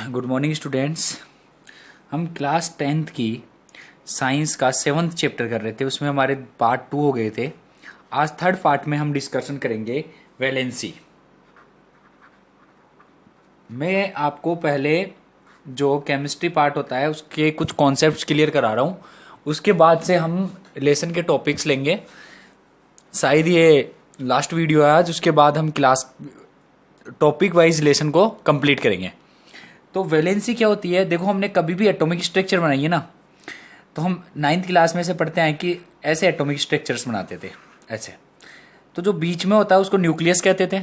Good morning students. हम class 10th की science का 7th चैप्टर कर रहे थे, उसमें हमारे पार्ट 2 हो गए थे। आज थर्ड पार्ट में हम डिस्कशन करेंगे वैलेंसी। मैं आपको पहले जो केमिस्ट्री पार्ट होता है उसके कुछ कॉन्सेप्ट्स क्लियर करा रहा हूँ, उसके बाद से हम लेसन के टॉपिक्स लेंगे। शायद ये लास्ट वीडियो है आज, उसके बाद हम क्लास टॉपिक वाइज लेसन को कंप्लीट करेंगे। तो वैलेंसी क्या होती है? देखो, हमने कभी भी एटॉमिक स्ट्रक्चर बनाई है ना, तो हम 9th क्लास में से पढ़ते हैं कि ऐसे एटॉमिक स्ट्रक्चर्स बनाते थे, ऐसे। तो जो बीच में होता है उसको न्यूक्लियस कहते थे,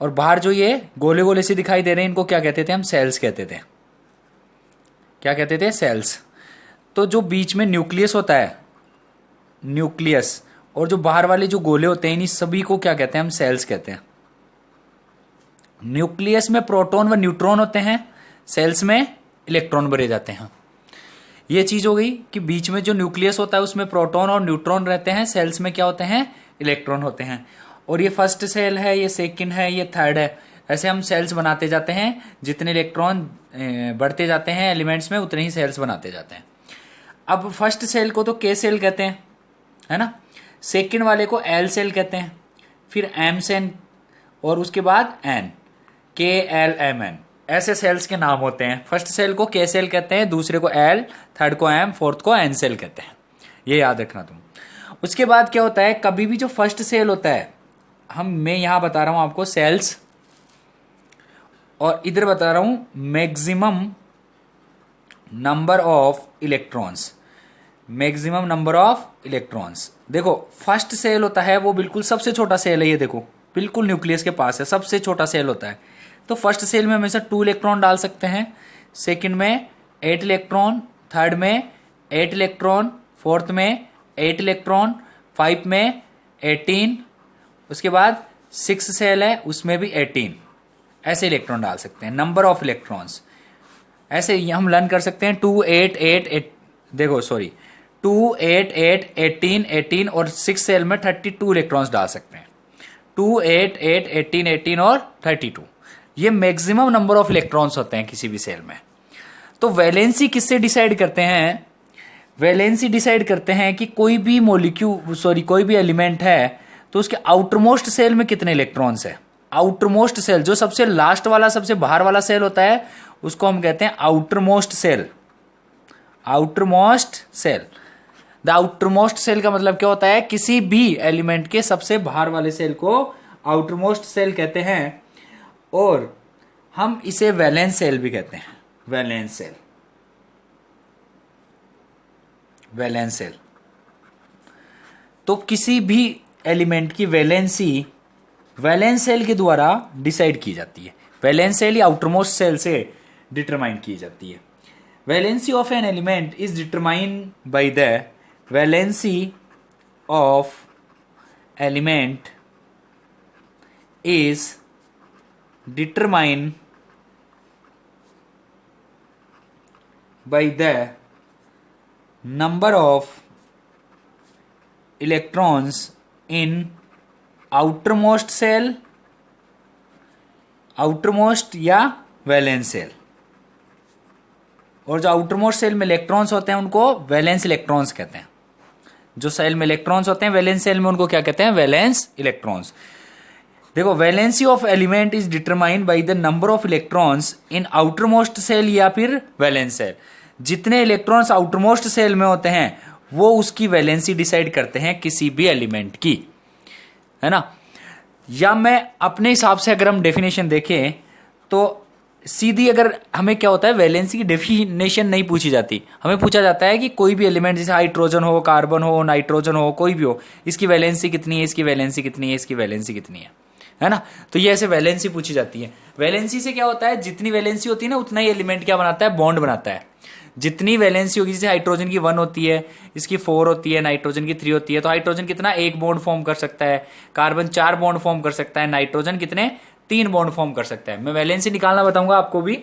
और बाहर जो ये गोले गोले से दिखाई दे रहे हैं इनको क्या कहते थे? हम सेल्स कहते थे। क्या कहते थे? सेल्स। तो जो बीच में न्यूक्लियस होता है, न्यूक्लियस, और जो बाहर वाले जो गोले होते हैं, इन सभी को क्या कहते हैं? हम सेल्स कहते हैं। न्यूक्लियस में प्रोटॉन व न्यूट्रॉन होते हैं, सेल्स में इलेक्ट्रॉन भरे जाते हैं। ये चीज हो गई कि बीच में जो न्यूक्लियस होता है उसमें प्रोटॉन और न्यूट्रॉन रहते हैं, सेल्स में क्या होते हैं? इलेक्ट्रॉन होते हैं। और ये फर्स्ट सेल है, ये सेकंड है, ये थर्ड है, ऐसे हम सेल्स बनाते जाते हैं। जितने इलेक्ट्रॉन बढ़ते जाते हैं एलिमेंट्स में, उतने ही सेल्स बनाते जाते हैं। अब फर्स्ट सेल को तो के सेल कहते हैं, है ना। सेकंड वाले को एल सेल कहते हैं, फिर एम सेल, और उसके बाद एन, के एल एम एन, ऐसे सेल्स के नाम होते हैं। फर्स्ट सेल को के सेल कहते हैं, दूसरे को एल, थर्ड को एम, फोर्थ को एन सेल कहते हैं। ये याद रखना तुम। उसके बाद क्या होता है? कभी भी जो फर्स्ट सेल होता है, मैं यहां बता रहा हूं आपको सेल्स, और इधर बता रहा हूं maximum number of electrons. Maximum number of electrons. देखो, फर्स्ट सेल होता है वो बिल्कुल सबसे छोटा सेल है, ये देखो बिल्कुल न्यूक्लियस के पास है, सबसे छोटा सेल होता है। तो फर्स्ट सेल में हमेशा 2 इलेक्ट्रॉन डाल सकते हैं, सेकंड में 8 इलेक्ट्रॉन, थर्ड में 8 इलेक्ट्रॉन, फोर्थ में 8 इलेक्ट्रॉन, 5 में 18, उसके बाद 6 सेल है उसमें भी 18, ऐसे इलेक्ट्रॉन डाल सकते हैं। नंबर ऑफ इलेक्ट्रॉन्स ऐसे हम लर्न कर सकते हैं। 2 8 8 8, देखो सॉरी, 2 8 8 18 18, और 6 सेल में 32 इलेक्ट्रॉन्स डाल सकते हैं। 2 8 8 18 18 और 32, ये मैक्सिमम नंबर ऑफ इलेक्ट्रॉन्स होते हैं किसी भी सेल में। तो वैलेंसी किससे डिसाइड करते हैं? वैलेंसी डिसाइड करते हैं कि कोई भी कोई भी एलिमेंट है तो उसके आउटरमोस्ट सेल में कितने इलेक्ट्रॉन्स है। आउटरमोस्ट सेल, जो सबसे लास्ट वाला, सबसे बाहर वाला सेल होता है, उसको हम कहते हैं outermost shell. Outermost shell. The outermost shell का मतलब क्या होता है? किसी भी एलिमेंट के सबसे बाहर वाले सेल को आउटरमोस्ट सेल कहते हैं, और हम इसे वैलेंस सेल भी कहते हैं। Valence shell, valence shell. तो किसी भी एलिमेंट की वैलेंसी वैलेंस सेल के द्वारा डिसाइड की जाती है। वैलेंस सेल या आउटरमोस्ट सेल से डिटरमाइन की जाती है। Valency of an element is determined by the valency of element is determined by the number of electrons in outermost cell, outermost या वैलेंस सेल। और जो आउटरमोस्ट सेल में electrons होते हैं उनको वैलेंस इलेक्ट्रॉन्स कहते हैं। जो सेल में इलेक्ट्रॉन्स होते हैं वैलेंस सेल में, उनको क्या कहते हैं? Valence electrons. देखो, valency of element is determined by the number of electrons in outermost shell या फिर वैलेंस सेल। जितने इलेक्ट्रॉन्स आउटरमोस्ट सेल में होते हैं वो उसकी वैलेंसी डिसाइड करते हैं किसी भी एलिमेंट की, है ना। या मैं अपने हिसाब से अगर हम डेफिनेशन देखें तो सीधी, अगर हमें क्या होता है, वैलेंसी की डेफिनेशन नहीं पूछी जाती, हमें पूछा जाता है कि कोई भी एलिमेंट, जैसे हाइड्रोजन हो, कार्बन हो, नाइट्रोजन हो, कोई भी हो, इसकी वैलेंसी कितनी है, इसकी वैलेंसी कितनी है, इसकी वैलेंसी कितनी है ना। तो ये ऐसे वैलेंसी पूछी जाती है। वैलेंसी से क्या होता है? जितनी वैलेंसी होती है ना, उतना ही एलिमेंट क्या बनाता है? बॉन्ड बनाता है। जितनी वैलेंसी होगी, जैसे हाइड्रोजन की 1 होती है, इसकी 4 होती है, नाइट्रोजन की 3 होती है, तो हाइड्रोजन कितना? 1 बॉन्ड फॉर्म कर सकता है, कार्बन 4 बॉन्ड फॉर्म कर सकता है, नाइट्रोजन कितने? 3 बॉन्ड फॉर्म कर सकता है। मैं वैलेंसी निकालना बताऊंगा आपको भी।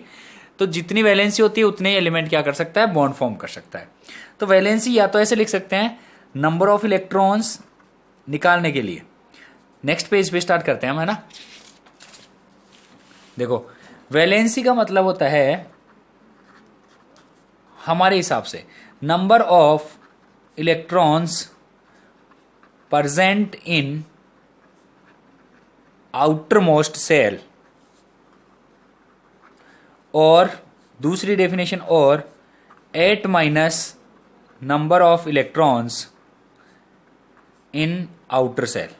तो जितनी वैलेंसी होती है उतने ही एलिमेंट क्या कर सकता है? बॉन्ड फॉर्म कर सकता है। तो वैलेंसी या तो ऐसे लिख सकते हैं, नंबर ऑफ इलेक्ट्रॉन्स निकालने के लिए नेक्स्ट पेज पे स्टार्ट करते हैं हम, है ना। देखो, वैलेंसी का मतलब होता है हमारे हिसाब से number of electrons present in outermost cell, और दूसरी डेफिनेशन और 8 minus number of electrons in outer shell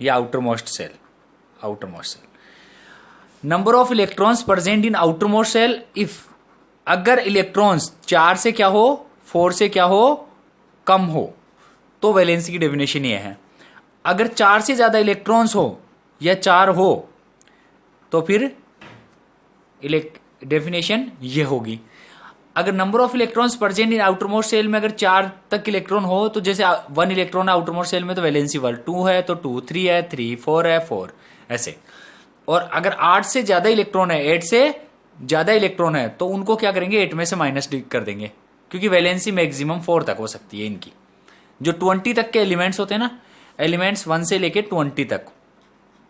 या outermost shell. Number of electrons present in outermost shell if, अगर इलेक्ट्रॉन्स 4 से क्या हो, 4 से क्या हो, कम हो, तो वैलेंसी की डेफिनेशन ये है। अगर 4 से ज्यादा इलेक्ट्रॉन्स हो या 4 हो तो फिर डेफिनेशन ये होगी। अगर number of electrons present in outermost shell में अगर 4 तक इलेक्ट्रॉन हो, तो जैसे 1 इलेक्ट्रॉन आउटरमोस्ट सेल में तो वैलेंसी 1, 2 है तो 2, 3 है 3, 4 है 4, ऐसे। और अगर 8 से ज्यादा इलेक्ट्रॉन है, 8 से ज्यादा इलेक्ट्रॉन है, तो उनको क्या करेंगे, 8 में से माइनस कर देंगे, क्योंकि वैलेंसी मैक्सिमम 4 तक हो सकती है इनकी। जो 20 तक के एलिमेंट्स होते हैं ना, एलिमेंट्स 1 से लेके 20 तक,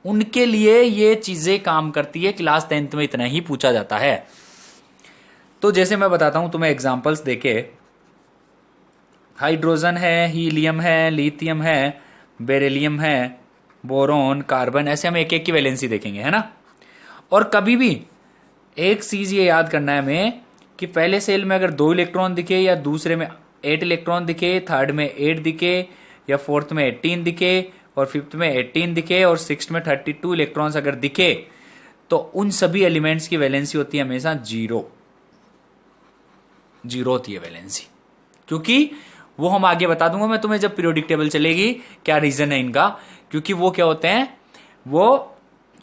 उनके लिए ये चीजें काम करती है। क्लास 10th में इतना ही पूछा जाता है। तो जैसे मैं बताता हूं तुम्हें एग्जांपल्स देके, हाइड्रोजन है, हीलियम है, लिथियम है, बेरिलियम है, बोरॉन, कार्बन, ऐसे हम एक एक की वैलेंसी देखेंगे, है ना। और कभी भी एक चीज ये याद करना है हमें कि पहले सेल में अगर 2 इलेक्ट्रॉन दिखे या दूसरे में 8 इलेक्ट्रॉन दिखे, थर्ड में 8 दिखे, या फोर्थ में 18 दिखे, और फिफ्थ में 18 दिखे, और सिक्स्थ में 32 इलेक्ट्रॉन्स अगर दिखे, तो उन सभी एलिमेंट्स की वैलेंसी होती है हमेशा 0 होती है वैलेंसी। क्योंकि वो हम आगे बता दूंगा मैं तुम्हें जब पीरियोडिक टेबल चलेगी, क्या रीजन है इनका। क्योंकि वो क्या होते हैं, वो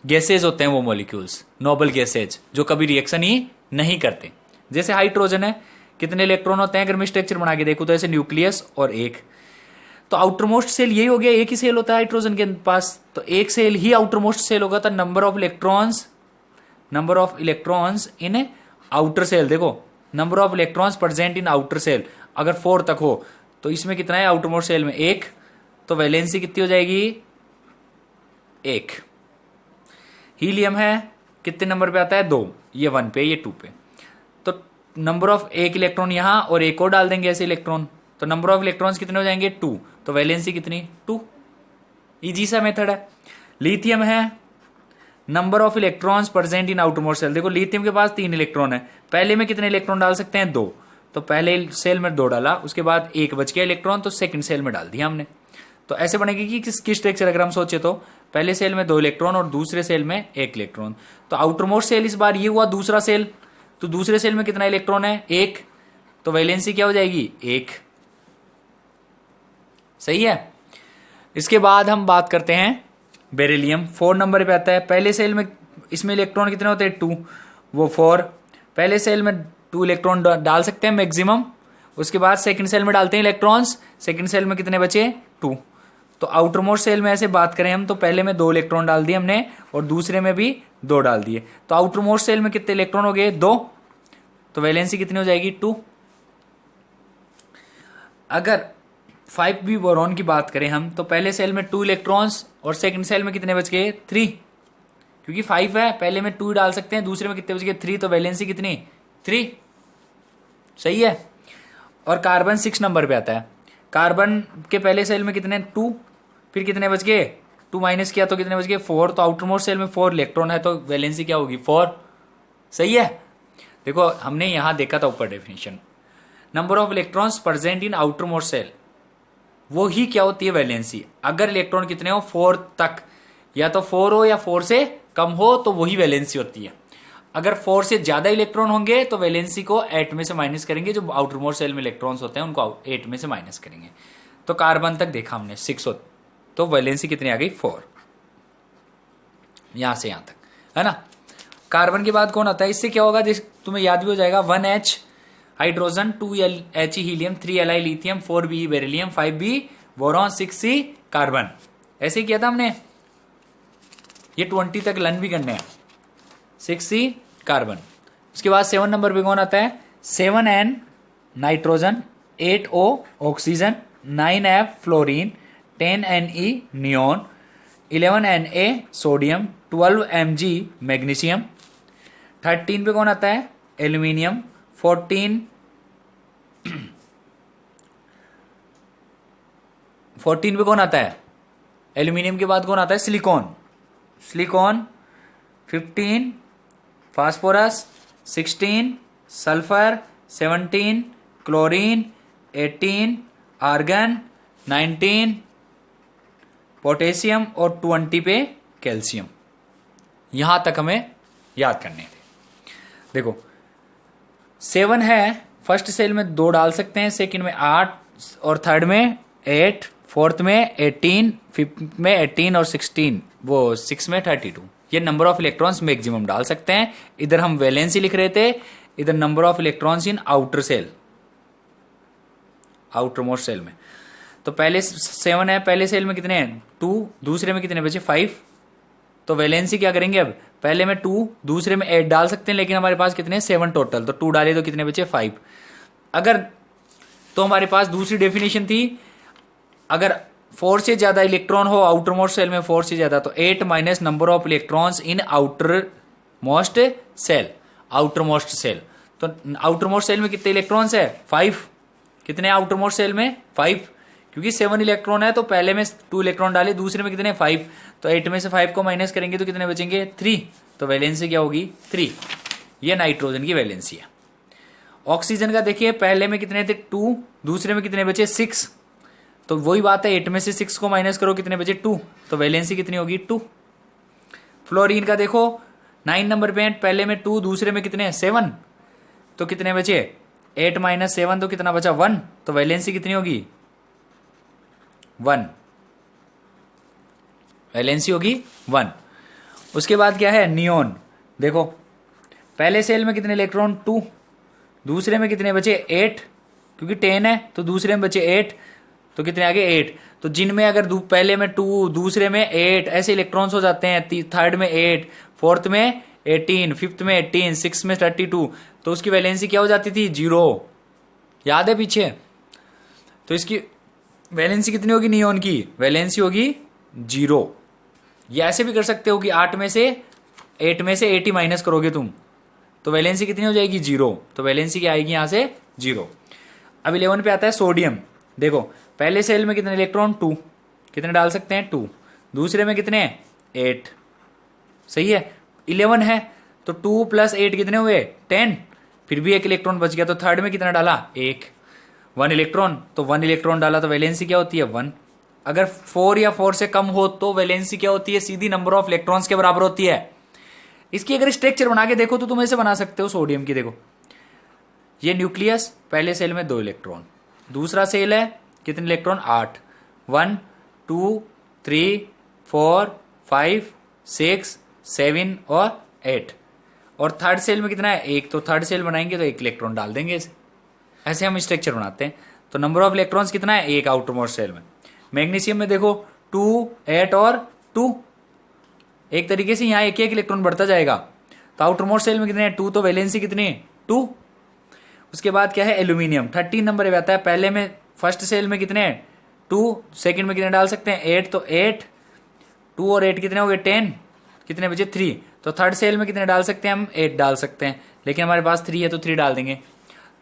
गैसेज होते हैं, वो मॉलिक्यूल्स, नोबल गैसेज, जो कभी रिएक्शन ही नहीं करते। जैसे हाइड्रोजन है, कितने इलेक्ट्रॉन होते हैं, अगर मैं स्ट्रक्चर बना के देखूं तो ऐसे न्यूक्लियस और एक, तो आउटरमोस्ट सेल यही हो गया, एक ही सेल होता है हाइड्रोजन के पास, तो एक सेल ही आउटरमोस्ट सेल होगा। तो number of electrons in outer shell, देखो number of electrons present in outer shell अगर 4 तक हो, तो इसमें कितना है आउटरमोस्ट सेल में 1, तो वैलेंसी कितनी हो जाएगी 1। हीलियम है, कितने नंबर पे आता है 2, ये 1 पे, ये 2 पे, तो नंबर ऑफ 1 इलेक्ट्रॉन यहां और एक और डाल देंगे ऐसे इलेक्ट्रॉन, तो नंबर ऑफ इलेक्ट्रॉन्स कितने हो जाएंगे 2, तो वैलेंसी कितनी 2। इजी सा मेथड है। लिथियम है, number of electrons present in outermost shell, देखो लिथियम के पास 3 इलेक्ट्रॉन है, पहले में कितने इलेक्ट्रॉन डाल सकते हैं 2, तो पहले सेल में 2 डाला, उसके बाद 1 बच गया इलेक्ट्रॉन, तो सेकंड सेल में डाल दिया हमने। तो ऐसे बनेगी कि किस स्ट्रक्चर अगर हम सोचे तो पहले सेल में 2 इलेक्ट्रॉन और दूसरे सेल में 1 इलेक्ट्रॉन, तो आउटरमोस्ट सेल इस बार ये हुआ दूसरा सेल, तो दूसरे सेल में कितना इलेक्ट्रॉन है 1, तो वैलेंसी क्या हो जाएगी 1। सही है। इसके बाद हम बात करते हैं बेरिलियम, 4 नंबर पे आता है। पहले सेल में इसमें इलेक्ट्रॉन कितने होते हैं 2, वो 4, पहले सेल में 2 इलेक्ट्रॉन डाल सकते हैं मैक्सिमम, उसके बाद सेकंड सेल में डालते हैं इलेक्ट्रॉन्स, सेकंड सेल में कितने बचे 2। तो आउटरमोस्ट सेल में ऐसे बात करें हम तो पहले में 2 इलेक्ट्रॉन डाल दिए हमने और दूसरे में भी 2 डाल दिए, तो आउटरमोस्ट सेल में कितने इलेक्ट्रॉन हो गए 2, तो वैलेंसी कितनी हो जाएगी 2। अगर 5b बोरॉन की बात करें हम तो पहले सेल में 2 इलेक्ट्रॉन्स और सेकंड सेल में कितने बच गए 3, क्योंकि 5 है पहले में 2 डाल सकते हैं, दूसरे में कितने बच गए 3, तो वैलेंसी कितनी 3। सही है। और कार्बन 6 नंबर पे आता है। कार्बन के पहले सेल में कितने 2, फिर कितने बच गए 2 माइनस किया तो कितने बच गए 4, तो आउटरमोस्ट सेल में 4 इलेक्ट्रॉन है, तो वैलेंसी क्या होगी 4। सही है। देखो हमने यहां देखा था ऊपर definition, number of electrons present in outermost shell, वो ही क्या होती है वैलेंसी। अगर इलेक्ट्रॉन कितने हो 4 तक, या तो 4 हो या 4 से कम हो, तो वही वैलेंसी होती है। अगर 4 से ज्यादा इलेक्ट्रॉन होंगे तो वैलेंसी को 8 में से माइनस करेंगे, जो आउटरमोस्ट सेल में इलेक्ट्रॉन्स होते हैं उनको 8 में से माइनस करेंगे। तो कार्बन तक देखा हमने 6 हो, तो वैलेंसी कितनी आ गई 4, यहां से यहां तक, है ना। कार्बन के बाद कौन आता है, इससे क्या होगा तुम्हें याद भी हो जाएगा, 1H hydrogen, 2H helium, 3Li lithium, 4Be beryllium, 5B boron, 6C carbon. ऐसे ही किया था हमने, ये 20 तक लर्न भी करने हैं। 6C carbon. उसके बाद 7 नंबर पे कौन आता है, 7N nitrogen, 8O oxygen, 9F fluorine, 10Ne neon, 11Na sodium, 12Mg magnesium. 13 पे कौन आता है एल्यूमिनियम, 14 14 पे कौन आता है? एल्यूमिनियम के बाद कौन आता है? Silicon. Silicon 15, phosphorus 16, sulphur 17, chlorine 18, argon 19, potassium और 20 पे कैल्शियम। यहां तक हमें याद करने थे। देखो 7 है, फर्स्ट सेल में 2 डाल सकते हैं, सेकंड में 8 और थर्ड में 8, फोर्थ में 18, फिफ्थ में 18 और 16, वो 6 में 32। ये नंबर ऑफ इलेक्ट्रॉन्स मैक्सिमम डाल सकते हैं। इधर हम वैलेंसी लिख रहे थे, इधर number of electrons in outer shell, outer most shell में। तो पहले 7 है, पहले सेल में कितने हैं? 2, दूसरे में कितने बचे? 5। तो वैलेंसी क्या करेंगे अब? पहले में 2, दूसरे में 8 डाल सकते हैं, लेकिन हमारे पास कितने? 7 टोटल। तो 2 डाले तो कितने बचे? 5। अगर तो हमारे पास दूसरी डेफिनेशन थी, अगर 4 से ज्यादा इलेक्ट्रॉन हो आउटर मोस्ट सेल में, 4 से ज्यादा, तो 8 minus number of electrons in outer most shell, outer most shell. तो आउटर मोस्ट सेल में कितने इलेक्ट्रॉन्स है? 5। कितने आउटर मोस्ट सेल में? 5, क्योंकि 7 इलेक्ट्रॉन है तो पहले में 2 इलेक्ट्रॉन डाले, दूसरे में कितने? 5। तो 8 में से 5 को माइनस करेंगे तो कितने बचेंगे? 3। तो वैलेंसी क्या होगी? 3। ये नाइट्रोजन की वैलेंसी है। ऑक्सीजन का देखिए, पहले में कितने थे? 2, दूसरे में कितने बचे? 6। तो वही बात है, 8 में से 6 को माइनस करो, कितने बचे? 2। तो वैलेंसी कितनी होगी? 2। फ्लोरीन का देखो 9 नंबर पे, पहले में 2, दूसरे में कितने? 7। तो कितने बचे? 8 माइनस 7 तो कितना बचा? 1। तो वैलेंसी कितनी होगी? 1। वैलेंसी होगी 1। उसके बाद क्या है? नियोन। देखो पहले सेल में कितने इलेक्ट्रॉन? 2, दूसरे में कितने बचे? 8, क्योंकि 10 है तो दूसरे में बचे 8, तो कितने आगे? 8। तो जिनमें अगर पहले में 2, दूसरे में 8 ऐसे इलेक्ट्रॉन्स हो जाते हैं, थर्ड में 8, फोर्थ में 18, फिफ्थ में 18, 6 में 32, तो उसकी वैलेंसी क्या हो जाती थी? 0। याद है पीछे? तो इसकी वैलेंसी कितनी होगी नियोन की? वैलेंसी होगी 0। ये ऐसे भी कर सकते हो कि 8 में से 80 माइनस करोगे तुम, तो वैलेंसी कितनी हो जाएगी? 0। तो वैलेंसी क्या आएगी यहां से? 0। अब 11 पे आता है सोडियम। देखो पहले सेल में कितने इलेक्ट्रॉन? 2, कितने डाल सकते हैं? 2, दूसरे में कितने? 8। सही है, 11 है तो 2 + 8 कितने हुए? 10। फिर भी 1 इलेक्ट्रॉन बच गया, तो थर्ड में कितना डाला? 1 इलेक्ट्रॉन। तो 1 इलेक्ट्रॉन डाला तो वैलेंसी क्या होती है? 1। अगर 4 या 4 से कम हो तो वैलेंसी क्या होती है? सीधी नंबर ऑफ इलेक्ट्रॉन्स के बराबर होती है। इसकी अगर स्ट्रक्चर बना के देखो तो तुम ऐसे बना सकते हो सोडियम की। देखो ये न्यूक्लियस, पहले सेल में 2 इलेक्ट्रॉन, दूसरा सेल है कितने इलेक्ट्रॉन? 8। 1, 2, 3, 4, 5, 6, 7 और 8। और थर्ड सेल में कितना है? 1। तो थर्ड सेल बनाएंगे तो 1 इलेक्ट्रॉन डाल देंगे ऐसे हम स्ट्रक्चर बनाते हैं। तो नंबर ऑफ इलेक्ट्रॉन्स कितना है? 1 आउटर मोस्ट सेल में। मैग्नीशियम में देखो 2, 8 और 2, एक तरीके से यहाँ 1 इलेक्ट्रॉन बढ़ता जाएगा। तो आउटर मोस्ट सेल में कितने हैं? 2। तो वैलेंसी कितनी है? 2। उसके बाद क्या है? एल्यूमिनियम 13 नंबर पे आता है। पहले में फर्स्ट सेल में कितने हैं? 2, सेकंड में कितने डाल सकते हैं? 8। तो 8, 2 और 8 कितने हो गए? 10। कितने बचे? 3। तो थर्ड सेल में कितने डाल सकते हैं हम? 8 डाल सकते हैं, लेकिन हमारे पास 3 है तो 3 डाल देंगे।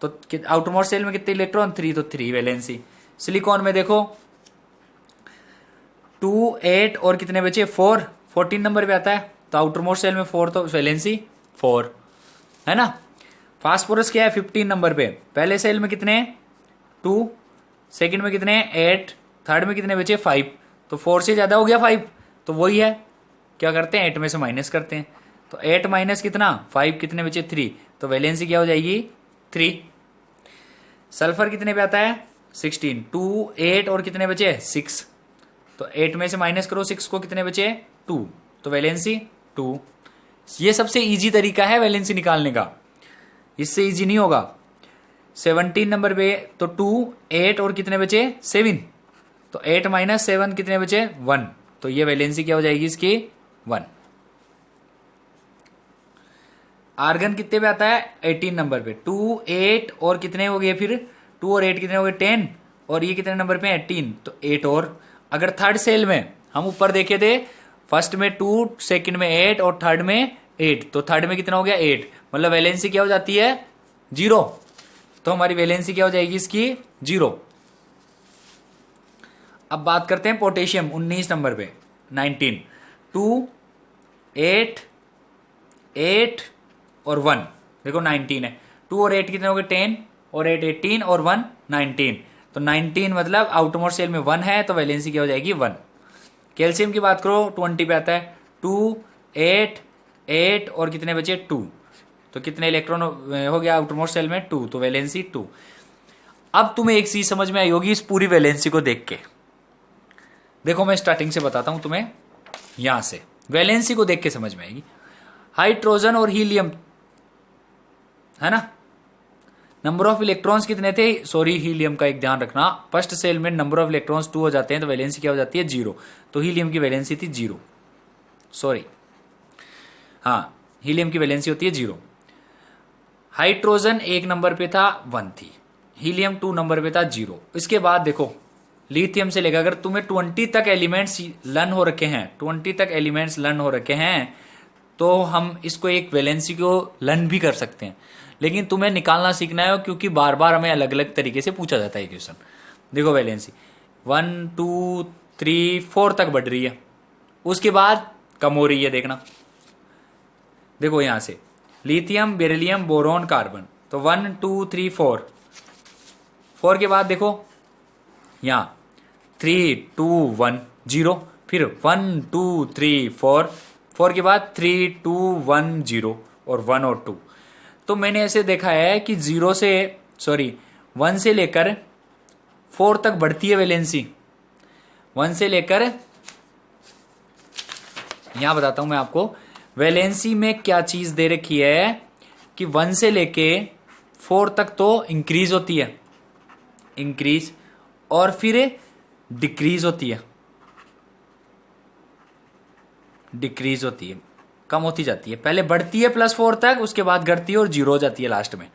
तो आउटर मोस्ट सेल में कितने इलेक्ट्रॉन? 3। तो 3 वैलेंसी। सिलिकॉन में देखो 2, 8 और कितने बचे? 4, 14 नंबर पे आता है। तो आउटर मोस्ट सेल में 4, तो वैलेंसी 4 है ना। फास्फोरस क्या है? 15 नंबर पे। पहले सेल में कितने? 2, सेकंड में कितने? 8, थर्ड में कितने बचे? 5। तो 4 से ज्यादा हो गया 5, तो वही है, क्या करते हैं? 8 में से माइनस करते हैं। तो 8 माइनस कितना? 5, कितने बचे? 3। तो वैलेंसी क्या हो जाएगी? 3। सल्फर कितने पे आता है? 16। 2, 8 और कितने बचे? 6। तो 8 में से माइनस करो 6 को, कितने बचे? 2। तो वैलेंसी 2। ये सबसे इजी तरीका है वैलेंसी निकालने का, इससे इजी नहीं होगा। 17 नंबर पे तो 2, 8 और कितने बचे? 7। तो 8 माइनस 7 कितने बचे? 1। तो ये वैलेंसी क्या हो जाएगी इसकी? 1। आर्गन कितने पे आता है? 18 नंबर पे। 2, 8 और कितने हो गए? फिर 2 और 8 कितने हो गए? 10। और ये कितने नंबर पे? 18। तो 8 और। अगर थर्ड सेल में हम ऊपर देखे थे, फर्स्ट में 2, सेकंड में 8 और थर्ड में 8, तो थर्ड में कितना हो गया? 8। मतलब वैलेंसी क्या हो जाती है? 0, तो हमारी वैलेंसी क्या हो जाएगी इसकी 0। अब बात करते हैं पोटेशियम 19 नंबर पे 19, 2, 8, 8 और 1। देखो 19 है, 2 और 8 कितने हो गए 10 और 8 18 और 1 19। तो 19 मतलब आउटरमोस्ट शेल में 1 है, तो वैलेंसी क्या हो जाएगी 1। कैल्शियम की बात करो 20 पे आता है, 2, 8, 8 और कितने बचे 2, तो कितने इलेक्ट्रॉन हो गया आउटरमोस्ट शेल में 2, तो वैलेंसी 2। अब तुम्हें एक चीज समझ में आई होगी इस पूरी वैलेंसी को देख के। देखो मैं स्टार्टिंग से बताता हूं तुम्हें, यहां से वैलेंसी को देख के समझ में आएगी। हाइड्रोजन और हीलियम है ना, नंबर ऑफ इलेक्ट्रॉन्स कितने थे, सॉरी हीलियम का एक ध्यान रखना, फर्स्ट सेल में नंबर ऑफ इलेक्ट्रॉन्स 2 हो जाते हैं तो वैलेंसी क्या हो जाती है 0, तो हीलियम की वैलेंसी थी 0, सॉरी हाँ हीलियम की वैलेंसी होती है 0। हाइड्रोजन 1 नंबर पे था 1 थी, हीलियम 2 नंबर पे था 0। इसके बाद देखो लिथियम से लेकर अगर तुम्हें 20 तक एलिमेंट्स लर्न हो रखे हैं, 20 तक एलिमेंट्स लर्न हो रखे हैं, तो हम इसको एक वैलेंसी को लर्न भी कर सकते हैं, लेकिन तुम्हें निकालना सीखना है क्योंकि बार बार हमें अलग अलग तरीके से पूछा जाता है क्वेश्चन। देखो वैलेंसी 1 2 3 4 तक बढ़ रही है, उसके बाद कम हो रही है, देखना देखो यहां से लिथियम बेरिलियम बोरॉन कार्बन, तो 1 2 3 4 के बाद देखो यहां 3 2 1 0, फिर 1 2 3 4 के बाद 3 2 1 0 और 1 और 2। तो मैंने ऐसे देखा है कि 1 से लेकर 4 तक बढ़ती है वैलेंसी, 1 से लेकर, यहां बताता हूं मैं आपको वैलेंसी में क्या चीज दे रखी है कि 1 से लेके 4 तक तो इंक्रीज होती है, इंक्रीज, और फिर डिक्रीज होती है, डिक्रीज होती है, कम होती जाती है, पहले बढ़ती है +4 तक, उसके बाद घटती है और 0 हो जाती है लास्ट में,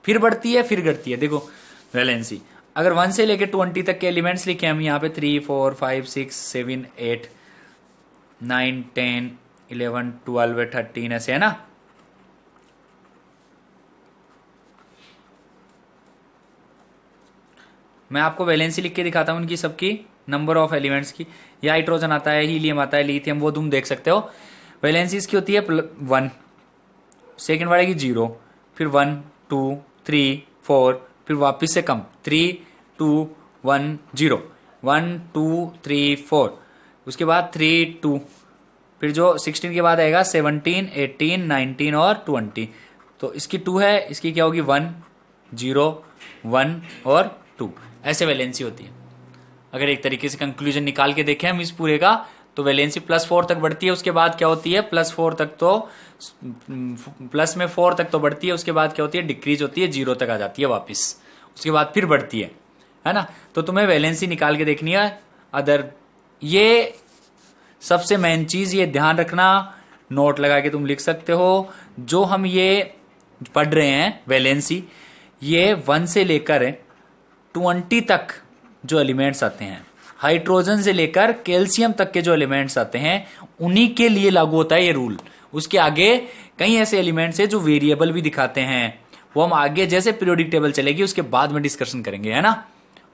फिर बढ़ती है फिर घटती है। देखो वैलेंसी अगर 1 से लेके 20 तक के एलिमेंट्स लिखे हम यहाँ पे 3 4 5 6 7 8 9 10 11 12 13 ऐसे है ना, मैं आपको वैलेंसी लिख के दिखाता हूं इनकी सबकी नंबर ऑफ एलिमेंट्स की। या हाइड्रोजन आता है, हीलियम आता है, लिथियम, वो तुम देख सकते हो। वैलेंसी इसकी होती है 1, सेकेंड बढ़ेगी 0, फिर 1 2 3 4, फिर वापस से कम 3 2 1 0, 1 2 3 4, उसके बाद 3 2, फिर जो 16 के बाद आएगा 17 18 19 और 20, तो इसकी 2 है, इसकी क्या होगी 1 0 1 और 2, ऐसे वैलेंसी होती है। अगर एक तरीके से कंक्लूजन निकाल के देखें हम इस पूरे का, तो वैलेंसी +4 तक बढ़ती है, उसके बाद क्या होती है +4 तक तो प्लस में 4 तक तो बढ़ती है, उसके बाद क्या होती है डिक्रीज होती है, 0 तक आ जाती है वापस, उसके बाद फिर बढ़ती है ना। तो तुम्हें वैलेंसी निकाल के देखनी है। अदर ये सबसे मेन चीज ये ध्यान रखना, नोट लगा के तुम लिख सकते हो, जो हम ये पढ़ रहे हैं वैलेंसी, ये 1 से लेकर 20 तक जो एलिमेंट्स आते हैं, हाइड्रोजन से लेकर कैल्शियम तक के जो एलिमेंट्स आते हैं, उन्हीं के लिए लागू होता है ये रूल। उसके आगे कई ऐसे एलिमेंट्स हैं जो वेरिएबल भी दिखाते हैं, वो हम आगे जैसे पीरियोडिक टेबल चलेगी उसके बाद में डिस्कशन करेंगे, है ना।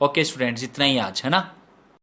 ओके स्टूडेंट्स, इतना ही आज, है ना।